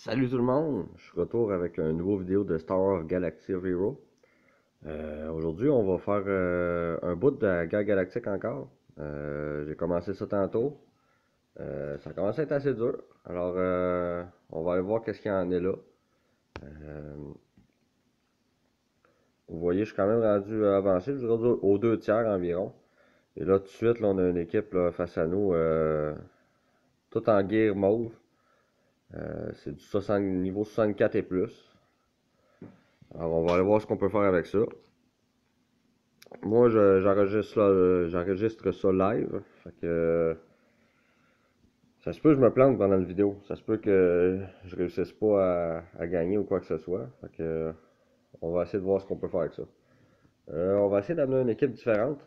Salut tout le monde, je suis de retour avec une nouvelle vidéo de Star Wars Galaxy of Heroes. Aujourd'hui, on va faire un bout de la guerre galactique encore. J'ai commencé ça tantôt. Ça commence à être assez dur. Alors, on va aller voir qu'est-ce qu'il y en est là. Euh, Vous voyez, je suis quand même rendu avancé, je dirais aux deux tiers environ. Et là, tout de suite, là, on a une équipe là, face à nous, tout en guerre mauve. C'est du 60, niveau 64 et plus. Alors, on va aller voir ce qu'on peut faire avec ça. Moi, j'enregistre ça live. Fait que ça se peut que je me plante pendant la vidéo. Ça se peut que je réussisse pas à gagner ou quoi que ce soit. Fait que on va essayer de voir ce qu'on peut faire avec ça. On va essayer d'amener une équipe différente.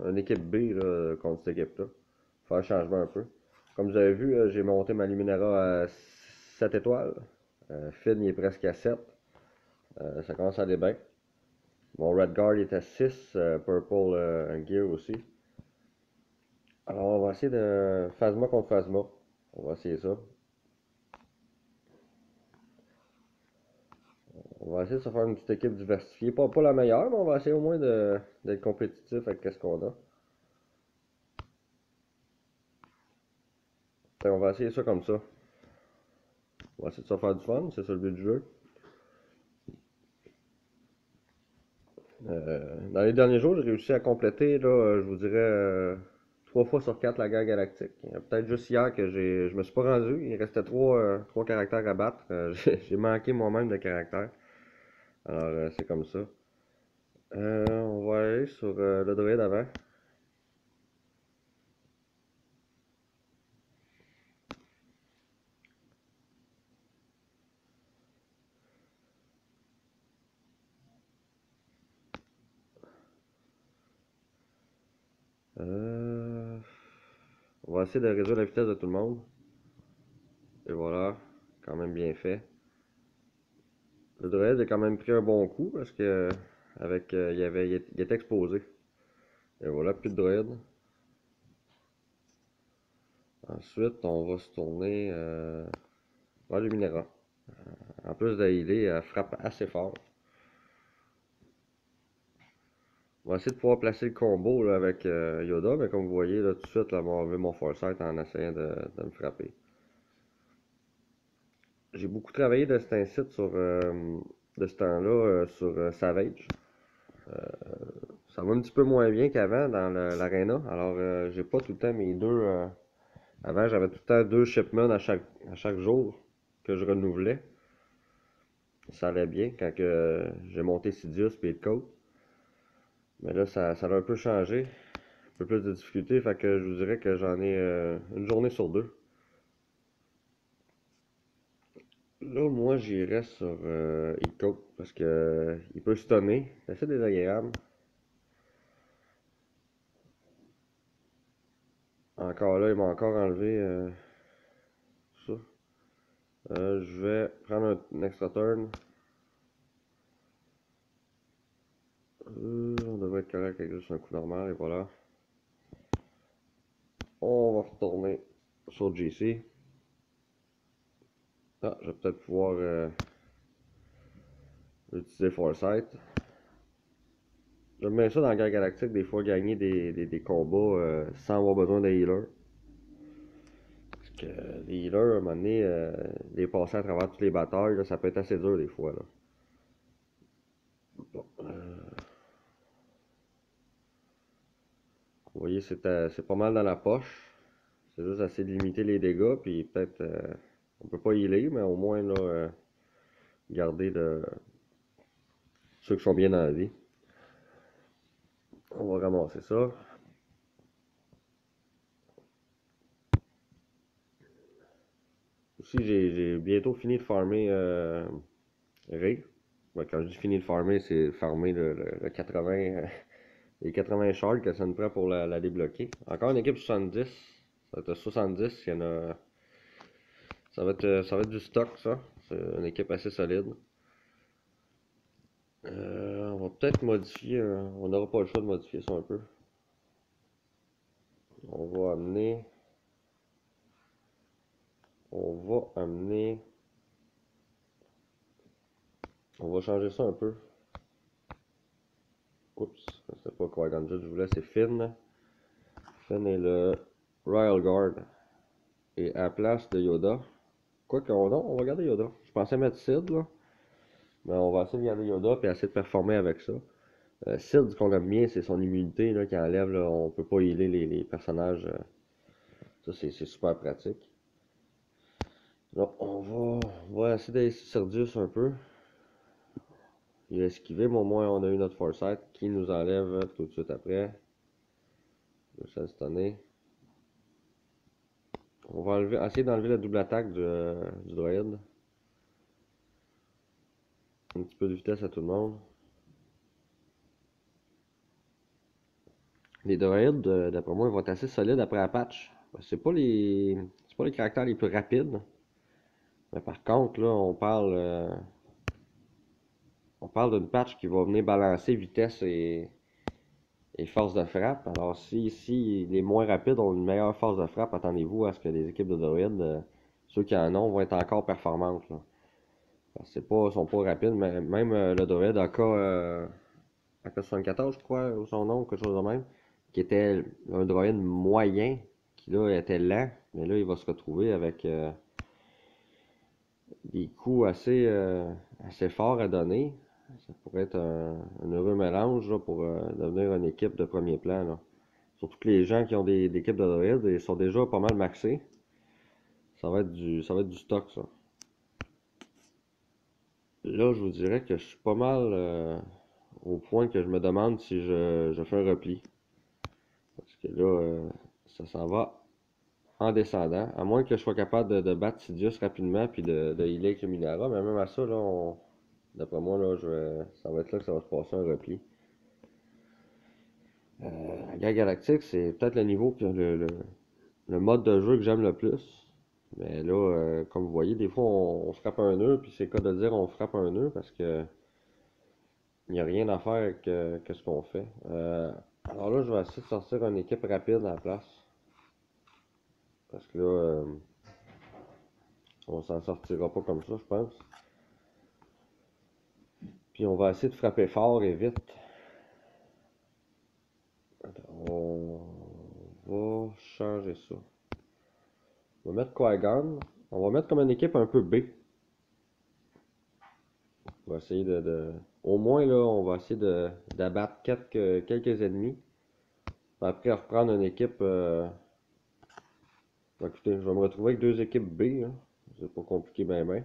Une équipe B là, contre cette équipe-là. Faire un changement un peu. Comme vous avez vu, j'ai monté ma Luminara à 7 étoiles. Finn il est presque à 7. Ça commence à aller bien. Mon Red Guard est à 6. Purple Gear aussi. Alors, on va essayer de Phasma contre Phasma. On va essayer ça. On va essayer de se faire une petite équipe diversifiée. Pas la meilleure, mais on va essayer au moins d'être compétitif avec ce qu'on a. Fait, on va essayer ça comme ça. On va essayer de se faire du fun, c'est ça le but du jeu. Dans les derniers jours, j'ai réussi à compléter, là, je vous dirais, 3 fois sur 4 la guerre galactique. Peut-être juste hier que je me suis pas rendu. Il restait trois caractères à battre. J'ai manqué moi-même de caractères. Alors, c'est comme ça. On va aller sur le droïde avant. Euh, on va essayer de réduire la vitesse de tout le monde. Et voilà, quand même bien fait. Le droïde a quand même pris un bon coup parce que avec il était exposé. Et voilà, plus de droïde. Ensuite, on va se tourner vers le minéral. En plus de healer, elle frappe assez fort. On va essayer de pouvoir placer le combo là, avec Yoda, mais comme vous voyez, là, tout de suite, là, on va enlever mon foresight en essayant de me frapper. J'ai beaucoup travaillé de cet incite de ce temps-là sur Savage. Ça va un petit peu moins bien qu'avant dans l'arena. Alors, j'ai pas tout le temps mes deux. Avant, j'avais tout le temps deux shipments à chaque jour que je renouvelais. Ça allait bien quand j'ai monté Sidious et le Code. Mais là, ça a un peu changé. Un peu plus de difficulté. Fait que je vous dirais que j'en ai une journée sur deux. Là, moi, j'irais sur Eco parce que il peut stunner. C'est assez désagréable. Encore là, il m'a encore enlevé ça. Je vais prendre un extra turn. On devrait être correct avec juste un coup normal et voilà. On va retourner sur GC. Ah, je vais peut-être pouvoir utiliser Foresight. J'aime bien ça dans la guerre galactique, des fois gagner des combats sans avoir besoin de healer. Parce que les healers, à un moment donné, les passer à travers toutes les batailles, là, ça peut être assez dur des fois. Là. Bon, vous voyez, c'est pas mal dans la poche. C'est juste essayer de limiter les dégâts, puis peut-être, on peut pas healer, mais au moins, là, garder ceux qui sont bien dans la vie. On va ramasser ça. Aussi, j'ai bientôt fini de farmer Ray. Ouais, quand je dis fini de farmer, c'est farmer le 80, les 80 shards que ça nous prend pour la débloquer. Encore une équipe 70. Ça va être 70. Il y en a, ça va être du stock, ça. C'est une équipe assez solide. On va peut-être modifier. On n'aura pas le choix de modifier ça un peu. On va amener. On va amener. On va changer ça un peu. Oups, c'est pas Qui-Gon Jinn, je voulais, c'est Finn. Finn est le Royal Guard. Et à la place de Yoda, quoi qu'on non, on va garder Yoda. Je pensais mettre Sid, là. Mais on va essayer de garder Yoda et essayer de performer avec ça. Sid, ce qu'on aime bien, c'est son immunité là, qui enlève, là, on peut pas healer les personnages. Ça, c'est super pratique. Donc, on va essayer d'aller sur Serdius un peu. Il a esquivé, mais au moins on a eu notre Foresight qui nous enlève tout de suite après. Je vais se stunner. On va essayer d'enlever la double attaque du droïde. Un petit peu de vitesse à tout le monde. Les droïdes, d'après moi, ils vont être assez solides après la patch. C'est pas les caractères les plus rapides. Mais par contre, là, on parle d'une patch qui va venir balancer vitesse et force de frappe. Alors, si les moins rapides ont une meilleure force de frappe, attendez-vous à ce que les équipes de droïdes, ceux qui en ont, vont être encore performantes, là. Sont pas rapides, mais même le droïde AK-74, je crois, ou son nom, quelque chose de même, qui était un droïde moyen, qui là était lent, mais là il va se retrouver avec des coups assez forts à donner. Ça pourrait être un heureux mélange là, pour devenir une équipe de premier plan, là. Surtout que les gens qui ont des équipes de droïdes, ils sont déjà pas mal maxés. Ça va être du stock, ça. Là, je vous dirais que je suis pas mal au point que je me demande si je fais un repli. Parce que là, ça s'en va en descendant. À moins que je sois capable de battre Sidious rapidement puis de healer avec le Minara. Mais même à ça, là, d'après moi, là, ça va être là que ça va se passer un repli. La guerre galactique, c'est peut-être le niveau que le mode de jeu que j'aime le plus. Mais là, comme vous voyez, des fois, on frappe un nœud, puis c'est le cas de dire on frappe un nœud parce que il n'y a rien à faire que ce qu'on fait. Alors là, je vais essayer de sortir une équipe rapide à la place. Parce que là, on s'en sortira pas comme ça, je pense. Puis on va essayer de frapper fort et vite. On va changer ça. On va mettre Qui-Gon. On va mettre comme une équipe un peu B. On va essayer au moins, là, on va essayer d'abattre quelques ennemis. Après, reprendre une équipe. Écoutez, je vais me retrouver avec deux équipes B, hein. C'est pas compliqué, ben.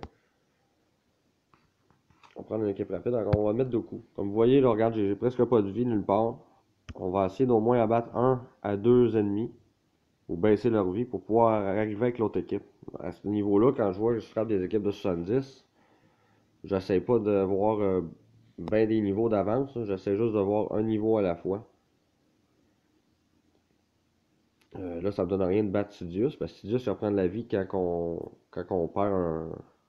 On va prendre une équipe rapide. Alors, on va mettre deux coups. Comme vous voyez, là, regarde, j'ai presque pas de vie nulle part. On va essayer d'au moins abattre un à deux ennemis. Ou baisser leur vie pour pouvoir arriver avec l'autre équipe. À ce niveau-là, quand je vois que je frappe des équipes de 70, j'essaie pas de voir bien des niveaux d'avance. J'essaie juste de voir un niveau à la fois. Là, ça me donne rien de battre Sidious, parce que Sidious, il va prendre la vie quand on perd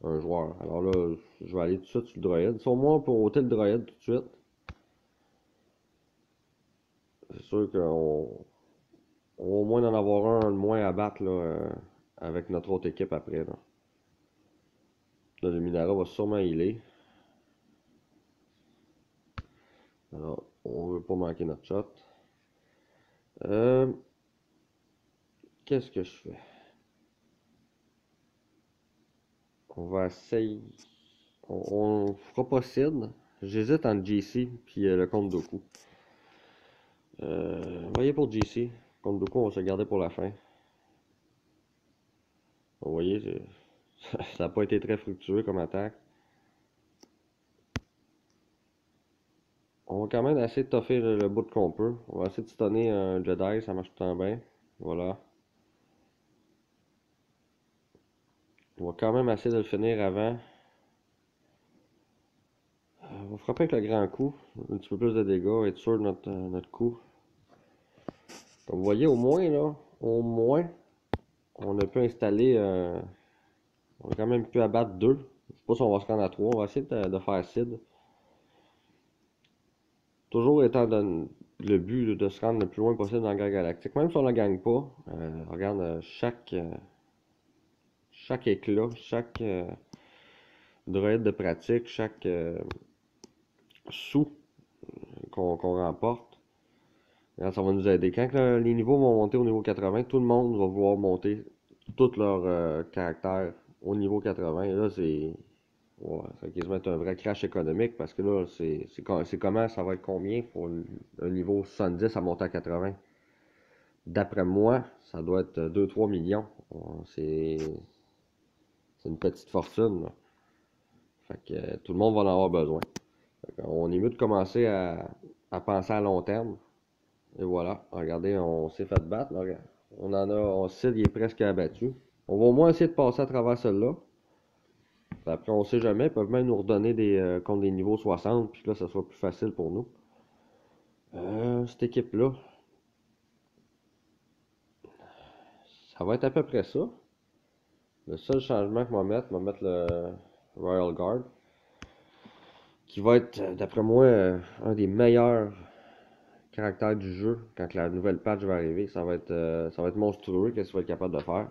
un joueur. Alors là, je vais aller tout de suite sur le droïde. Sur moi, pour ôter le droïde tout de suite. C'est sûr on va au moins en avoir un de moins à battre là, avec notre autre équipe après. Là, le Minara va sûrement healer. Alors, on veut pas manquer notre shot. Euh, Qu'est-ce que je fais? On va essayer. On fera pas Sid. J'hésite entre JC puis le compte Doku. Voyez pour JC. Compte Doku, on va se garder pour la fin. Vous voyez, ça n'a pas été très fructueux comme attaque. On va quand même essayer de toffer le bout qu'on peut. On va essayer de stunner un Jedi, ça marche tout le temps bien. Voilà. On va quand même essayer de le finir avant. On va frapper avec le grand coup. Un petit peu plus de dégâts, être sûr de notre coup. Comme vous voyez, au moins, là, on a pu installer. On a quand même pu abattre deux. Je sais pas si on va se rendre à trois. On va essayer de faire Sid. Toujours étant le but de se rendre le plus loin possible dans la guerre galactique. Même si on ne la gagne pas, regarde, chaque éclat, droïde de pratique, chaque sou qu'on remporte, ça va nous aider. Quand les niveaux vont monter au niveau 80, tout le monde va vouloir monter tous leurs caractères au niveau 80. Et là, ouais, ça va quasiment être un vrai crash économique parce que là, c'est comment, ça va être combien pour un niveau 70 à monter à 80? D'après moi, ça doit être 2-3 millions. C'est une petite fortune, là. Fait que tout le monde va en avoir besoin. On est mieux de commencer à penser à long terme. Et voilà, regardez, on s'est fait battre. Là, Sid, il est presque abattu. On va au moins essayer de passer à travers celle-là. Après, on sait jamais, ils peuvent même nous redonner contre des niveaux 60, puis là, ça sera plus facile pour nous. Cette équipe-là, ça va être à peu près ça. Le seul changement que je vais mettre le Royal Guard, qui va être, d'après moi, un des meilleurs caractères du jeu quand la nouvelle patch va arriver. Ça va être monstrueux, qu'est-ce qu'il va être capable de faire.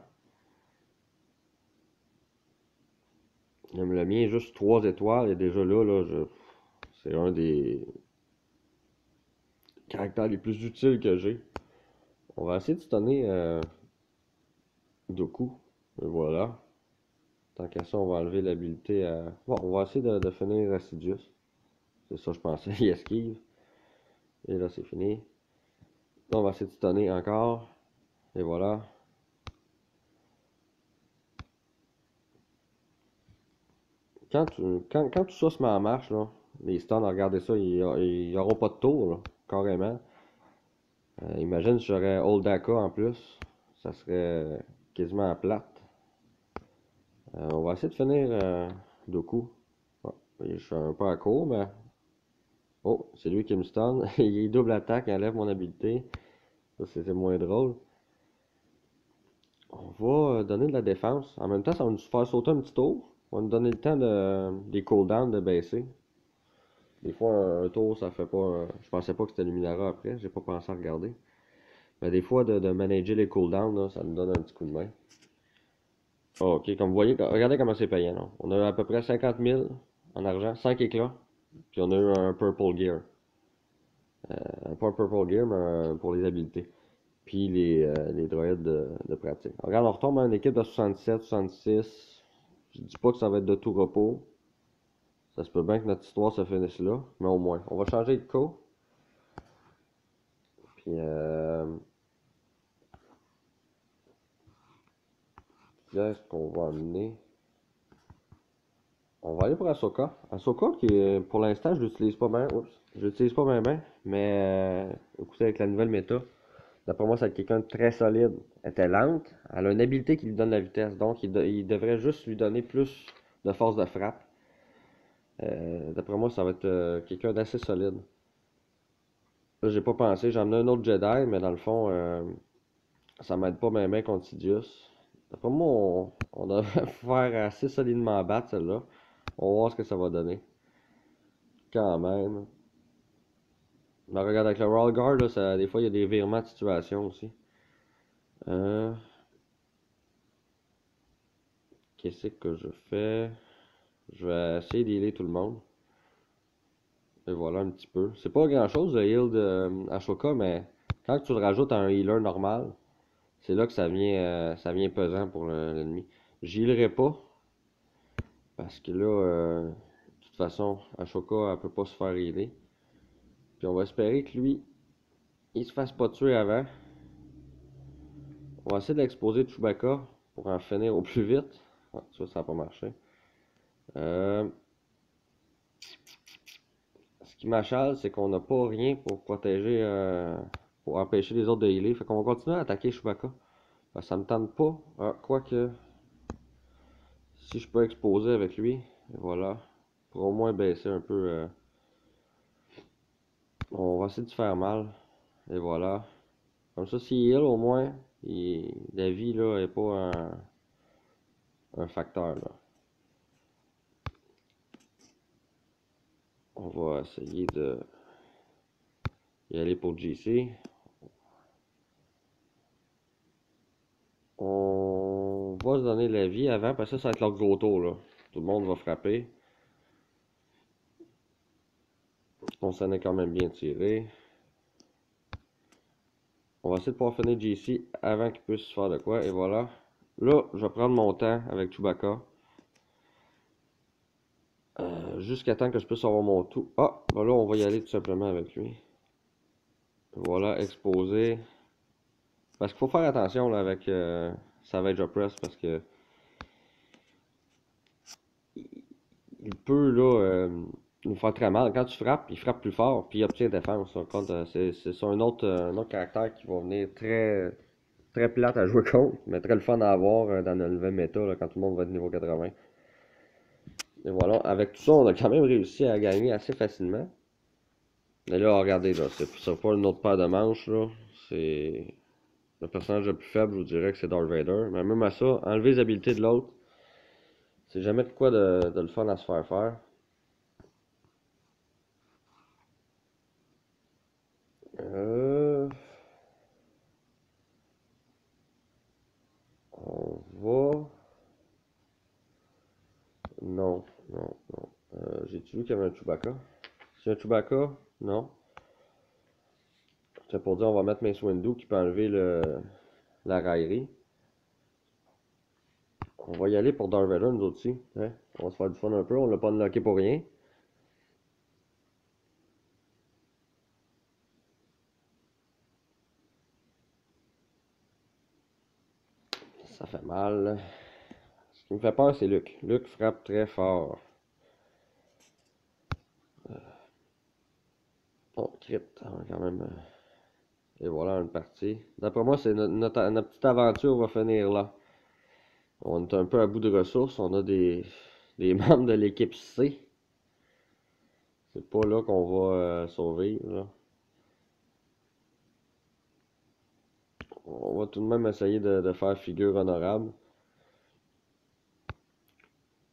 Le mien est juste 3 étoiles, et déjà là, c'est un des caractères les plus utiles que j'ai. On va essayer de stunner Doku. Et voilà. Tant qu'à ça, on va enlever l'habilité à... Bon, on va essayer de finir Assidious. C'est ça, je pensais. Il esquive. Et là, c'est fini. Là, on va essayer de stunner encore. Et voilà. Quand tout ça se met en marche, là, les stuns, regardez ça, ils n'auront pas de tour, là, carrément. Imagine si j'aurais Old Daka en plus. Ça serait quasiment à plate. On va essayer de finir Doku. Bon, je suis un peu à court, mais... Oh, c'est lui qui me stun. Il est double attaque, il enlève mon habilité. Ça, c'est moins drôle. On va donner de la défense. En même temps, ça va nous faire sauter un petit tour. On va nous donner le temps des cooldowns de baisser. Des fois, un tour, ça fait pas... je pensais pas que c'était Luminara après. J'ai pas pensé à regarder. Mais des fois, de manager les cooldowns, là, ça nous donne un petit coup de main. Oh, ok, comme vous voyez, regardez comment c'est payant. Là. On a eu à peu près 50 000 en argent, 5 éclats. Puis on a eu un Purple Gear. Pas un Purple Gear, mais pour les habiletés. Puis les droïdes de pratique. Regarde, on retombe à une équipe de 67, 66. Je dis pas que ça va être de tout repos. Ça se peut bien que notre histoire se finisse là, mais au moins. On va changer de co. Puis là, est-ce qu'on va amener? On va aller pour Ahsoka. Ahsoka, qui pour l'instant, je l'utilise pas bien. Oups. Je l'utilise pas bien, mais écoutez, avec la nouvelle méta, d'après moi, c'est quelqu'un de très solide. Elle était lente. Elle a une habileté qui lui donne la vitesse. Donc, il devrait juste lui donner plus de force de frappe. D'après moi, ça va être quelqu'un d'assez solide. Là, j'ai pas pensé. J'ai emmené un autre Jedi, mais dans le fond, ça m'aide pas bien contre Sidious. D'après moi, on devrait faire assez solidement battre celle-là. On va voir ce que ça va donner. Quand même. Mais regarde, avec le Royal Guard, là, des fois, il y a des virements de situation aussi. Euh, Qu'est-ce que je fais? Je vais essayer d'healer tout le monde. Et voilà un petit peu. C'est pas grand chose le heal de Ashoka, mais quand tu le rajoutes à un healer normal, c'est là que ça vient pesant pour l'ennemi. J'healerai pas, parce que là, de toute façon, Ashoka, elle peut pas se faire healer. Puis on va espérer que lui, il se fasse pas tuer avant. On va essayer de l'exposer de Chewbacca pour en finir au plus vite. Ouais, ça n'a pas marché. Euh, Ce qui m'achale, c'est qu'on n'a pas rien pour protéger, pour empêcher les autres de healer. Fait qu'on va continuer à attaquer Chewbacca. Ça me tente pas. Quoique, si je peux exposer avec lui, voilà. Pour au moins baisser un peu. On va essayer de faire mal. Et voilà. Comme ça, s'il heal, au moins, la vie là est pas un facteur là. On va essayer de y aller pour JC. On va se donner la vie avant, parce que ça va être leur gros tour là. Tout le monde va frapper. On s'en est quand même bien tiré. On va essayer de pouvoir finir JC avant qu'il puisse faire de quoi. Et voilà. Là, je vais prendre mon temps avec Chewbacca. Jusqu'à temps que je puisse avoir mon tout. Ah, ben là, on va y aller tout simplement avec lui. Voilà, exposé. Parce qu'il faut faire attention là, avec Savage Opress parce que il peut là nous faire très mal. Quand tu frappes, il frappe plus fort puis il obtient défense. C'est un autre caractère qui va venir très plate à jouer contre, mais très le fun à avoir dans le nouvelle méta là, quand tout le monde va être niveau 80. Et voilà, avec tout ça, on a quand même réussi à gagner assez facilement. Mais là, regardez, là, c'est pas une autre paire de manches, là. C'est le personnage le plus faible, je vous dirais que c'est Darth Vader. Mais même à ça, enlever les habiletés de l'autre, c'est jamais de quoi de le fun à se faire faire. On va... Non, non, non. J'ai-tu vu qu'il y avait un Chewbacca? C'est un Chewbacca? Non. C'est pour dire, on va mettre Mace Windu qui peut enlever la raillerie. On va y aller pour Darth Vader, nous autres aussi. Hein? On va se faire du fun un peu, on l'a pas unlocké pour rien. Ça fait mal. Ce qui me fait peur, c'est Luke. Luke frappe très fort. Oh, crit, quand même. Et voilà, une partie. D'après moi, c'est notre petite aventure va finir là. On est un peu à bout de ressources. On a des membres de l'équipe C. C'est pas là qu'on va survivre, là. On va tout de même essayer de faire figure honorable.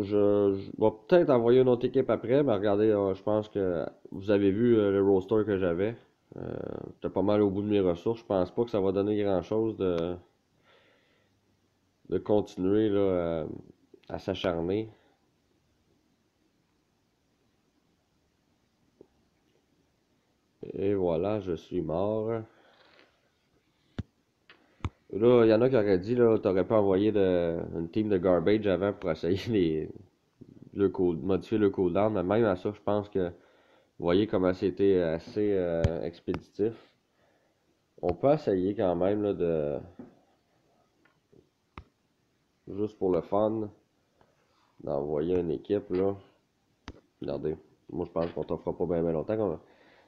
Je vais peut-être envoyer une autre équipe après, mais regardez, je pense que vous avez vu le roster que j'avais. J'étais pas mal au bout de mes ressources. Je pense pas que ça va donner grand-chose de continuer là, à s'acharner. Et voilà, je suis mort. Là, il y en a qui auraient dit, là, t'aurais pas envoyé une team de garbage avant pour essayer modifier le cooldown. Mais même à ça, je pense que, vous voyez comment c'était assez expéditif. On peut essayer quand même, là, juste pour le fun, d'envoyer une équipe, là. Regardez, moi je pense qu'on t'offre pas bien longtemps.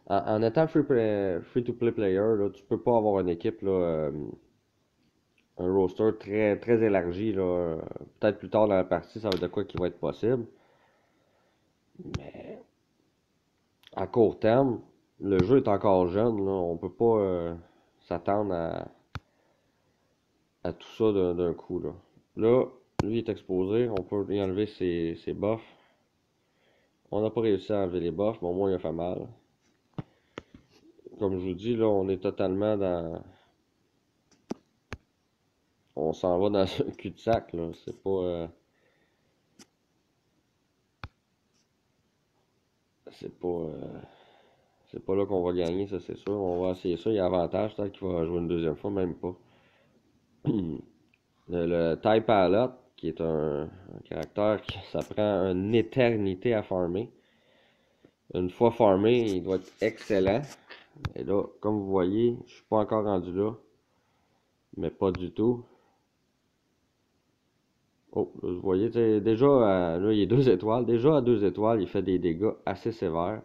En étant free-to-play player, là, tu peux pas avoir une équipe, là, un roster très élargi, là. Peut-être plus tard dans la partie, ça va être de quoi qui va être possible. Mais à court terme, le jeu est encore jeune, là. On peut pas s'attendre à tout ça d'un coup, là. Là, lui est exposé, on peut lui enlever ses buffs. On n'a pas réussi à enlever les buffs, mais au moins il a fait mal. Comme je vous dis, là, on est totalement dans... On s'en va dans un cul-de-sac, là. C'est pas... C'est pas... C'est pas là qu'on va gagner, ça c'est sûr. On va essayer ça. Il y a avantage, peut-être qu'il va jouer une deuxième fois, même pas. Le TIE Pilot, qui est un caractère qui ça prend une éternité à farmer. Une fois farmé, il doit être excellent. Et là, comme vous voyez, je suis pas encore rendu là. Mais pas du tout. Oh, là, vous voyez, déjà, là, il est 2 étoiles. Déjà à 2 étoiles, il fait des dégâts assez sévères.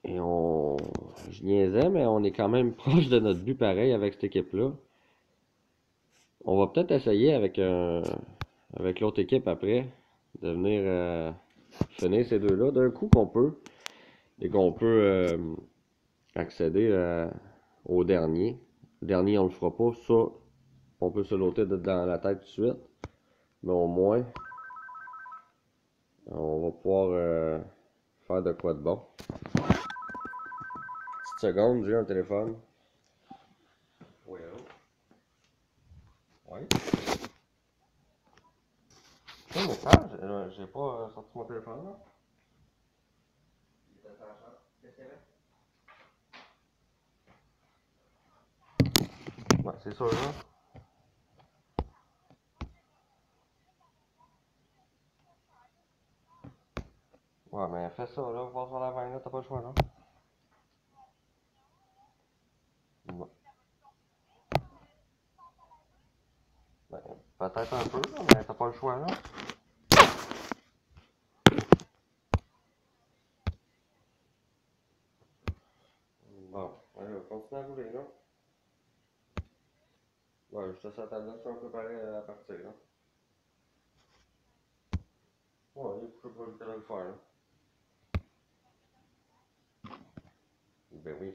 Et je niaisais, mais on est quand même proche de notre but pareil avec cette équipe-là. On va peut-être essayer avec l'autre équipe après de venir finir ces deux-là d'un coup qu'on peut. Et qu'on peut accéder au dernier. Le dernier, on le fera pas. Ça, on peut se l'ôter dans la tête tout de suite. Mais au moins, on va pouvoir faire de quoi de bon. Petite seconde, j'ai un téléphone. Oui, allô? Oui. un message? J'ai pas sorti mon téléphone là. Qu'est-ce qu'il y avait? Ouais, c'est sûr là. Ouais, mais fais ça là, voir sur la veine là, t'as pas le choix là. Bon. Ben, peut-être un peu là, mais t'as pas le choix là. Bon, allez, continue à rouler là. Ouais, je te sens ta note, on peut préparer à partir là. Ouais, je sais pas lequel le faire là. Ben oui.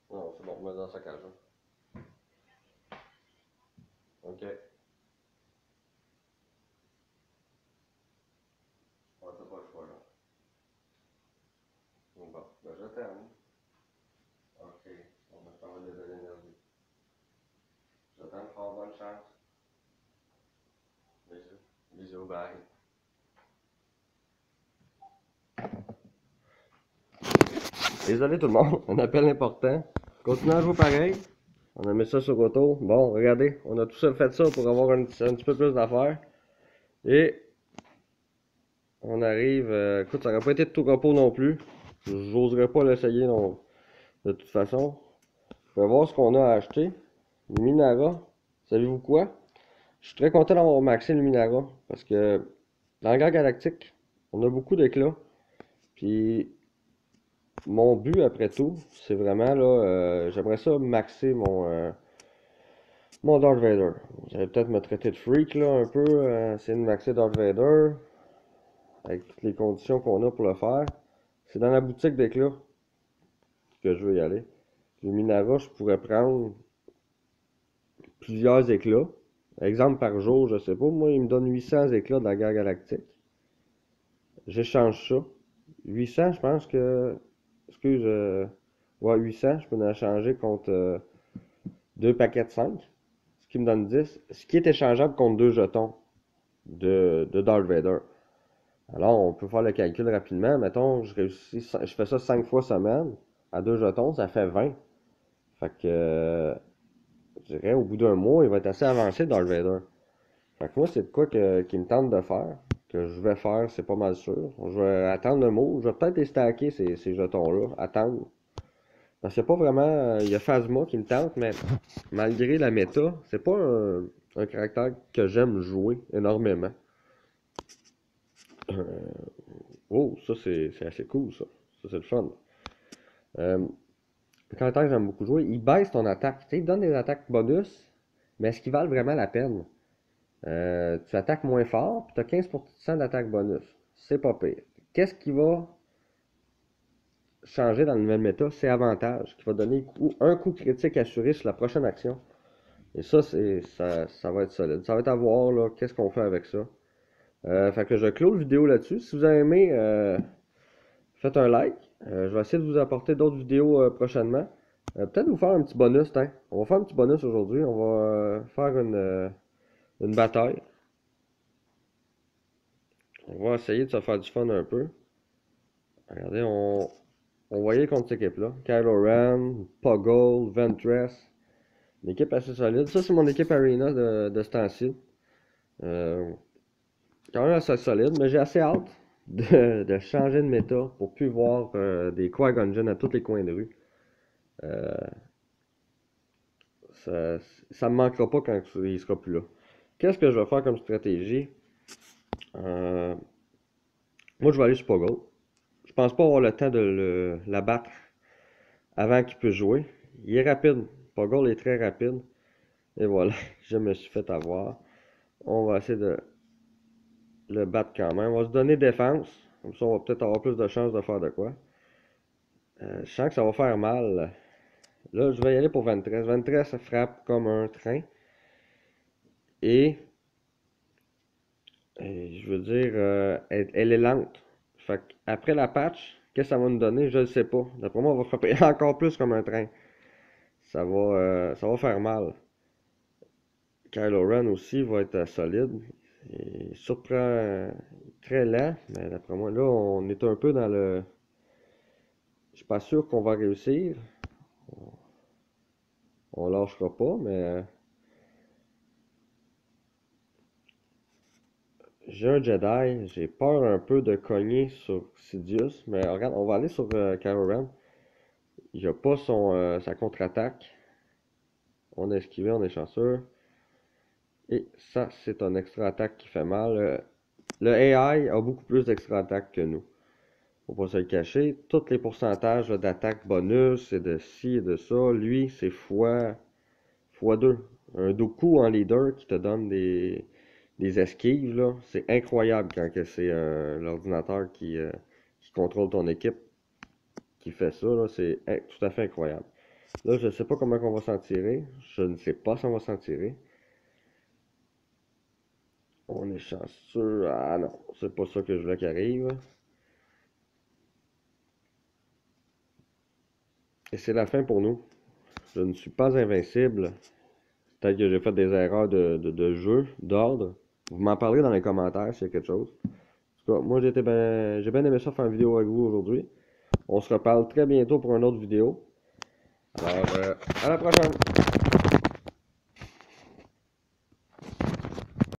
Non, c'est bon, mets dans sa cage là. Ok. Ouais, t'as pas le choix là. Bon, ben je t'aime. Ok, on va parler de l'énergie. Je t'aime fort, bonne chance. Bisous. Bisous, bye. Désolé tout le monde, un appel important. Continuez à jouer pareil. On a mis ça sur auto. Bon, regardez, on a tout ça fait ça pour avoir un petit peu plus d'affaires. Et on arrive. Écoute, ça n'aurait pas été de tout repos non plus. J'oserais pas l'essayer non, de toute façon. On va voir ce qu'on a à acheter. Le Minara. Savez-vous quoi? Je suis très content d'avoir maxé le Minara. Parce que dans la guerre galactique, on a beaucoup d'éclats. Puis mon but après tout, c'est vraiment là, j'aimerais ça maxer mon Darth Vader. Vous allez peut-être me traiter de freak là un peu, essayer de maxer Darth Vader avec toutes les conditions qu'on a pour le faire. C'est dans la boutique d'éclats que je veux y aller. Le Minara, je pourrais prendre plusieurs éclats. Exemple par jour, je sais pas, moi il me donne 800 éclats de la guerre galactique. J'échange ça. 800, je pense que, excuse, ouais 800, je peux en changer contre deux paquets de 5. Ce qui me donne 10, ce qui est échangeable contre deux jetons de Darth Vader. Alors, on peut faire le calcul rapidement. Mettons, je fais ça 5 fois semaine, à deux jetons, ça fait 20. Fait que, je dirais, au bout d'un mois, il va être assez avancé, Darth Vader. Fait que moi, c'est de quoi qui me tente de faire, que je vais faire, c'est pas mal sûr. Je vais attendre un mot, je vais peut-être les stacker, ces jetons-là, attendre. Parce qu'il n'y a pas vraiment, il y a Phasma qui me tente, mais malgré la méta, c'est pas un caractère que j'aime jouer énormément. Oh, ça c'est assez cool ça. Ça c'est le fun. Le caractère que j'aime beaucoup jouer, il baisse ton attaque. Tu sais, il donne des attaques bonus, mais est-ce qu'ils valent vraiment la peine? Tu attaques moins fort, puis tu as 15% d'attaque bonus. C'est pas pire. Qu'est-ce qui va changer dans le nouvel méta? C'est avantage, qui va donner un coup critique assuré sur la prochaine action. Et ça, ça va être solide. Ça va être à voir, là, qu'est-ce qu'on fait avec ça. Fait que je clôt la vidéo là-dessus. Si vous avez aimé, faites un like. Je vais essayer de vous apporter d'autres vidéos prochainement. Peut-être vous faire un petit bonus, hein. On va faire un petit bonus aujourd'hui. On va faire une bataille. On va essayer de se faire du fun un peu. Regardez, on voyait contre cette équipe-là. Kylo Ren, Poggle, Ventress. Une équipe assez solide. Ça, c'est mon équipe Arena de ce temps-ci. Quand même assez solide, mais j'ai assez hâte de changer de méta pour plus voir des Qui-Gon Jinn à tous les coins de rue. Euh, ça me manquera pas quand il sera plus là. Qu'est-ce que je vais faire comme stratégie? Euh, Moi, je vais aller sur Poggle. Je pense pas avoir le temps de l'abattre avant qu'il puisse jouer. Il est rapide. Poggle est très rapide. Et voilà, je me suis fait avoir. On va essayer de le battre quand même. On va se donner défense. Comme ça, on va peut-être avoir plus de chances de faire de quoi. Je sens que ça va faire mal. Là, je vais y aller pour 23. 23, ça frappe comme un train. Et, je veux dire, elle est lente. Fait après la patch, qu'est-ce que ça va nous donner? Je ne sais pas. D'après moi, on va frapper encore plus comme un train. Ça va faire mal. Kylo Ren aussi va être solide. Il surprend très lent, mais d'après moi, là, on est un peu dans le... Je suis pas sûr qu'on va réussir. On lâchera pas, mais... J'ai un Jedi, j'ai peur un peu de cogner sur Sidious, mais regarde, on va aller sur Kylo Ren. Il a pas sa contre-attaque. On a esquivé, on est chanceux. Et ça, c'est un extra attaque qui fait mal. Le AI a beaucoup plus d'extra attaque que nous. Faut pas se le cacher. Tous les pourcentages d'attaque bonus et de ci et de ça, lui, c'est fois 2. Un Dooku en leader qui te donne des esquives, là. C'est incroyable quand c'est l'ordinateur qui contrôle ton équipe qui fait ça, là. C'est tout à fait incroyable. Là, je sais pas comment on va s'en tirer. Je ne sais pas si on va s'en tirer. On est chanceux. Ah non, c'est pas ça que je voulais qu'il arrive. Et c'est la fin pour nous. Je ne suis pas invincible. Peut-être que j'ai fait des erreurs de jeu, d'ordre. Vous m'en parlerez dans les commentaires s'il y a quelque chose. En tout cas, moi j'ai bien aimé ça faire une vidéo avec vous aujourd'hui. On se reparle très bientôt pour une autre vidéo. Alors, à la prochaine!